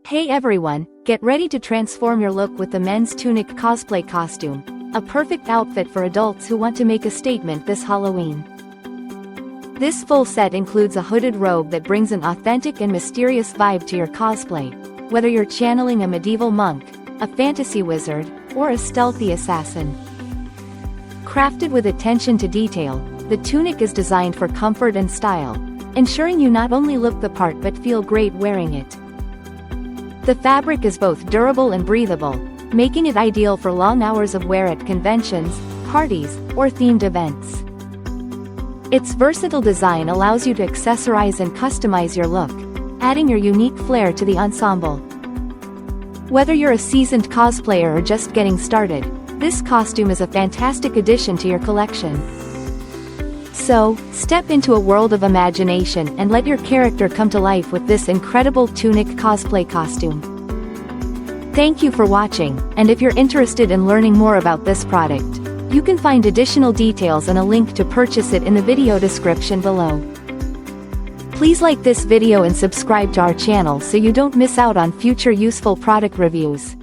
Hey everyone, get ready to transform your look with the men's Tunic Cosplay costume, a perfect outfit for adults who want to make a statement this Halloween. This full set includes a hooded robe that brings an authentic and mysterious vibe to your cosplay, whether you're channeling a medieval monk, a fantasy wizard, or a stealthy assassin. Crafted with attention to detail, the tunic is designed for comfort and style, ensuring you not only look the part but feel great wearing it. The fabric is both durable and breathable, making it ideal for long hours of wear at conventions, parties, or themed events. Its versatile design allows you to accessorize and customize your look, adding your unique flair to the ensemble. Whether you're a seasoned cosplayer or just getting started, this costume is a fantastic addition to your collection. So, step into a world of imagination and let your character come to life with this incredible Tunic Cosplay costume. Thank you for watching, and if you're interested in learning more about this product, you can find additional details and a link to purchase it in the video description below. Please like this video and subscribe to our channel so you don't miss out on future useful product reviews.